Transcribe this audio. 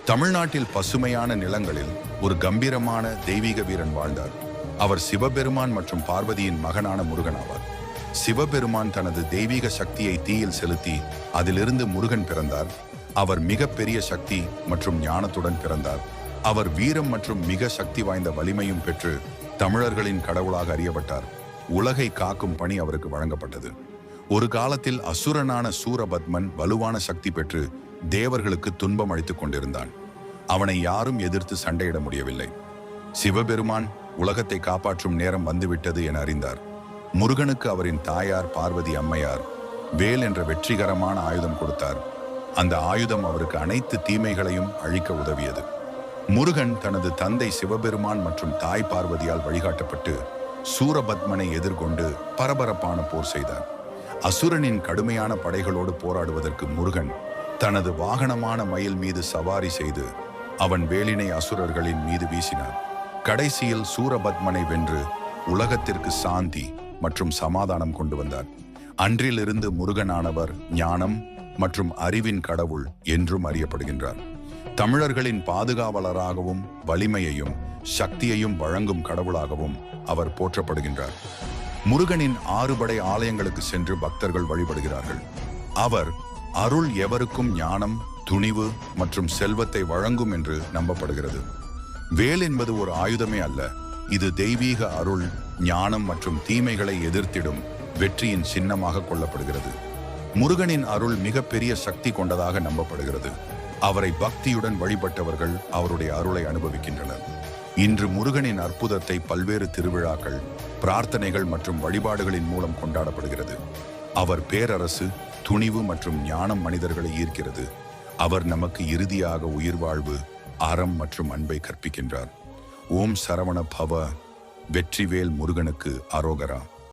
தமிழ்நாட்டில் பசுமையான நிலங்களில் ஒரு கம்பீரமான தெய்வீக வீரன் வாழ்ந்தார். அவர் சிவபெருமான் மற்றும் பார்வதியின் மகனான முருகன் ஆவார். சிவபெருமான் தனது தெய்வீக சக்தியை தீயில் செலுத்தி அதிலிருந்து முருகன் பிறந்தார். அவர் மிகப்பெரிய சக்தி மற்றும் ஞானத்துடன் பிறந்தார். அவர் வீரம் மற்றும் மிக சக்தி வாய்ந்த வலிமையும் பெற்று தமிழர்களின் கடவுளாக அறியப்பட்டார். உலகை காக்கும் பணி அவருக்கு வழங்கப்பட்டது. ஒரு காலத்தில் அசுரனான சூரபத்மன் வலுவான சக்தி பெற்று தேவர்களுக்கு துன்பம் அளித்துக் கொண்டிருந்தான். அவனை யாரும் எதிர்த்து சண்டையிட முடியவில்லை. சிவபெருமான் உலகத்தை காப்பாற்றும் நேரம் வந்துவிட்டது என அறிந்தார். முருகனுக்கு அவரின் தாயார் பார்வதி அம்மையார் வேல் என்ற வெற்றிகரமான ஆயுதம் கொடுத்தார். அந்த ஆயுதம் அவருக்கு அனைத்து தீமைகளையும் அழிக்க உதவியது. முருகன் தனது தந்தை சிவபெருமான் மற்றும் தாய் பார்வதியால் வழிகாட்டப்பட்டு சூரபத்மனை எதிர்கொண்டு பரபரப்பான போர் செய்தார். அசுரனின் கடுமையான படைகளோடு போராடுவதற்கு முருகன் தனது வாகனமான மயில் மீது சவாரி செய்து அவன் வேலினை அசுரர்களின் மீது வீசினார். கடைசியில் சூரபத்மனை வென்று உலகத்திற்கு சாந்தி மற்றும் சமாதானம் கொண்டு வந்தார். அன்றிலிருந்து முருகனானவர் ஞானம் மற்றும் அறிவின் கடவுள் என்றும் அறியப்படுகின்றார். தமிழர்களின் பாதுகாவலராகவும் வலிமையையும் சக்தியையும் வழங்கும் கடவுளாகவும் அவர் போற்றப்படுகின்றார். முருகனின் 6 படை ஆலயங்களுக்கு சென்று பக்தர்கள் வழிபடுகிறார்கள். அவர் அருள் எவருக்கும் ஞானம், துணிவு மற்றும் செல்வத்தை வழங்கும் என்று நம்பப்படுகிறது. வேல் என்பது ஒரு ஆயுதமே அல்ல, இது தெய்வீக அருள், ஞானம் மற்றும் தீமைகளை எதிர்த்திடும் வெற்றியின் சின்னமாக கொள்ளப்படுகிறது. முருகனின் அருள் மிகப்பெரிய சக்தி கொண்டதாக நம்பப்படுகிறது. அவரை பக்தியுடன் வழிபட்டவர்கள் அவருடைய அருளை அனுபவிக்கின்றனர். இன்று முருகனின் அற்புதத்தை பல்வேறு திருவிழாக்கள், பிரார்த்தனைகள் மற்றும் வழிபாடுகளின் மூலம் கொண்டாடப்படுகிறது. அவர் பேரரசு, துணிவு மற்றும் ஞானம் மனிதர்களை ஈர்க்கிறது. அவர் நமக்கு இறுதியாக உயிர் வாழ்வு, அறம் மற்றும் அன்பை கற்பிக்கின்றார். ஓம் சரவண பவ. வெற்றிவேல் முருகனுக்கு அரோகரா.